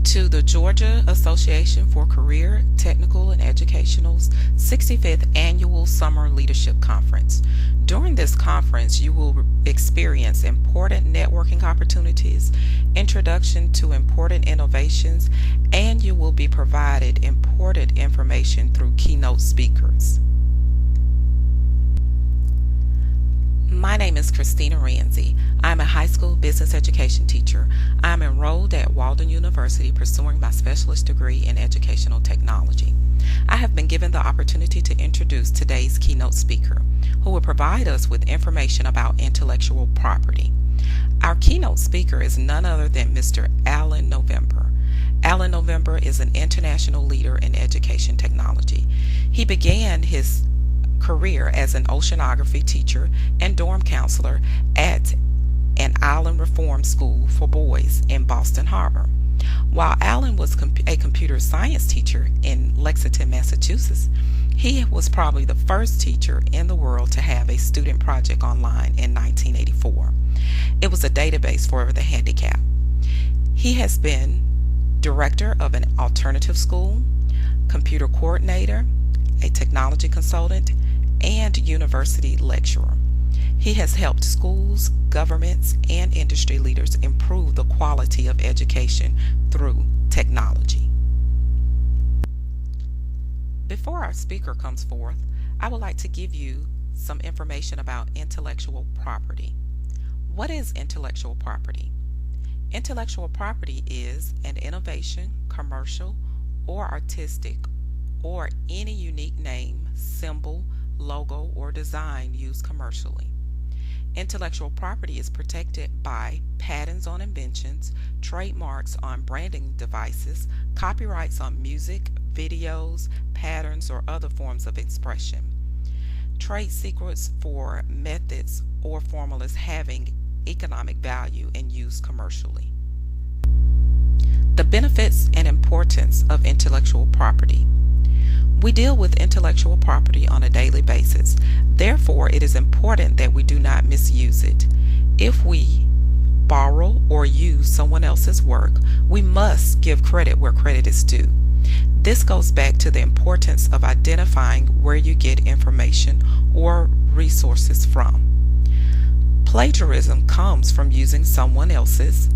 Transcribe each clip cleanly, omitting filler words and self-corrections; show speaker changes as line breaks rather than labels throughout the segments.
to the Georgia Association for Career, Technical, and Educational's 65th Annual Summer Leadership Conference. During this conference, you will experience important networking opportunities, introduction to important innovations, and you will be provided important information through keynote speakers. My name is IPRanseyC. I'm a high school business education teacher. I'm enrolled at Walden University pursuing my specialist degree in educational technology. I have been given the opportunity to introduce today's keynote speaker, who will provide us with information about intellectual property. Our keynote speaker is none other than Mr. Allen November. Allen November is an international leader in education technology. He began his career as an oceanography teacher and dorm counselor at an island reform school for boys in Boston Harbor. While Allen was a computer science teacher in Lexington, Massachusetts, he was probably the first teacher in the world to have a student project online in 1984. It was a database for the handicapped. He has been director of an alternative school, computer coordinator, a technology consultant, and university lecturer. He has helped schools, governments, and industry leaders improve the quality of education through technology. Before our speaker comes forth, I would like to give you some information about intellectual property. What is intellectual property? Intellectual property is an innovation, commercial, or artistic, or any unique name, symbol, logo, or design used commercially. Intellectual property is protected by patents on inventions, trademarks on branding devices, copyrights on music, videos, patterns, or other forms of expression, trade secrets for methods or formulas having economic value and used commercially. The benefits and importance of intellectual property. We deal with intellectual property on a daily basis. Therefore, it is important that we do not misuse it. If we borrow or use someone else's work, we must give credit where credit is due. This goes back to the importance of identifying where you get information or resources from. Plagiarism comes from using someone else's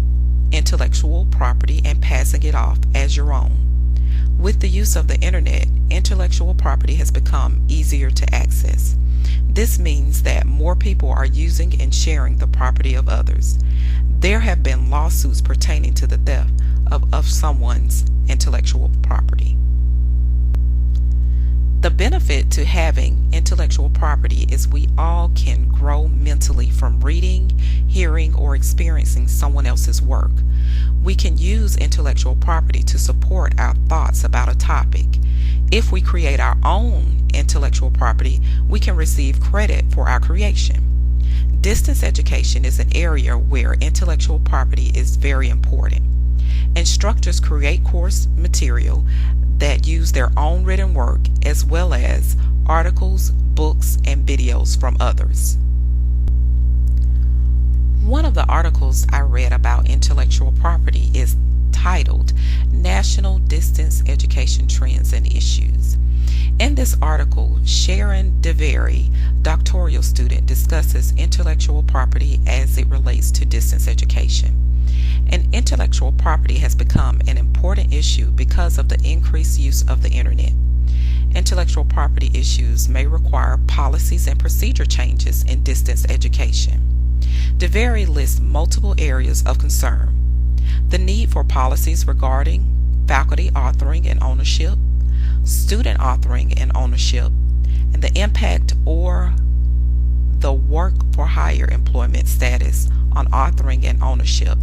intellectual property and passing it off as your own. With the use of the internet, intellectual property has become easier to access. This means that more people are using and sharing the property of others. There have been lawsuits pertaining to the theft of someone's intellectual property. The benefit to having intellectual property is we all can grow mentally from reading, hearing, or experiencing someone else's work. We can use intellectual property to support our thoughts about a topic. If we create our own intellectual property, we can receive credit for our creation. Distance education is an area where intellectual property is very important. Instructors create course material that use their own written work as well as articles, books, and videos from others. One of the articles I read about intellectual property is titled National Distance Education Trends and Issues. In this article, Sharon DeVere, doctoral student, discusses intellectual property as it relates to distance education. And intellectual property has become an important issue because of the increased use of the internet. Intellectual property issues may require policies and procedure changes in distance education. DeVere lists multiple areas of concern: the need for policies regarding faculty authoring and ownership, student authoring and ownership, and the impact or the work for hire employment status on authoring and ownership,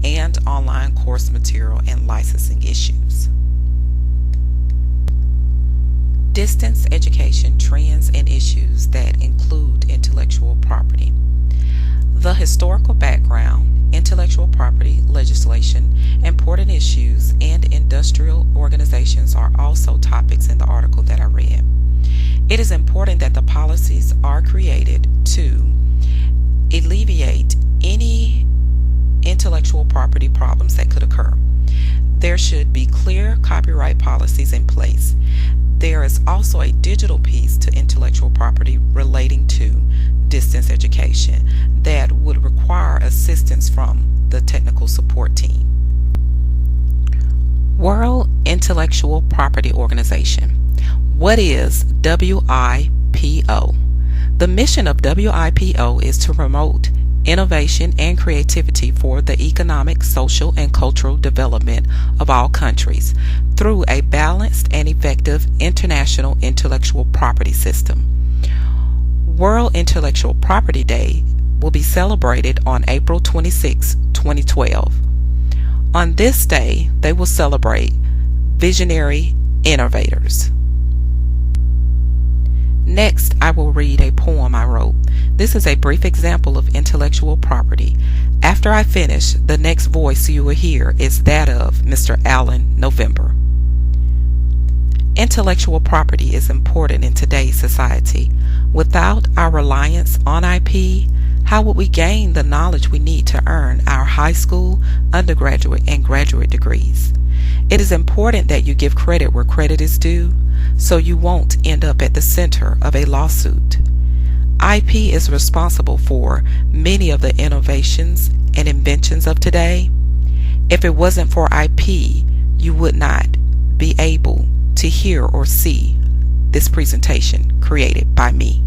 and online course material and licensing issues. Distance education trends and issues that include intellectual property. The historical background, intellectual property legislation, important issues, and industrial organizations are also topics in the article that I read. It is important that the policies are created to alleviate any intellectual property problems that could occur. There should be clear copyright policies in place. There is also a digital piece to intellectual property relating to distance education that would require assistance from the technical support team. World Intellectual Property Organization. What is WIPO? The mission of WIPO is to promote innovation and creativity for the economic, social, and cultural development of all countries through a balanced and effective international intellectual property system. World Intellectual Property Day will be celebrated on April 26, 2012. On this day, they will celebrate visionary innovators. Next, I will read a poem I wrote. This is a brief example of intellectual property. After I finish, the next voice you will hear is that of Mr. Allen November. Intellectual property is important in today's society. Without our reliance on IP, how would we gain the knowledge we need to earn our high school, undergraduate, and graduate degrees? It is important that you give credit where credit is due, so you won't end up at the center of a lawsuit. IP is responsible for many of the innovations and inventions of today. If it wasn't for IP, you would not be able to hear or see this presentation created by me.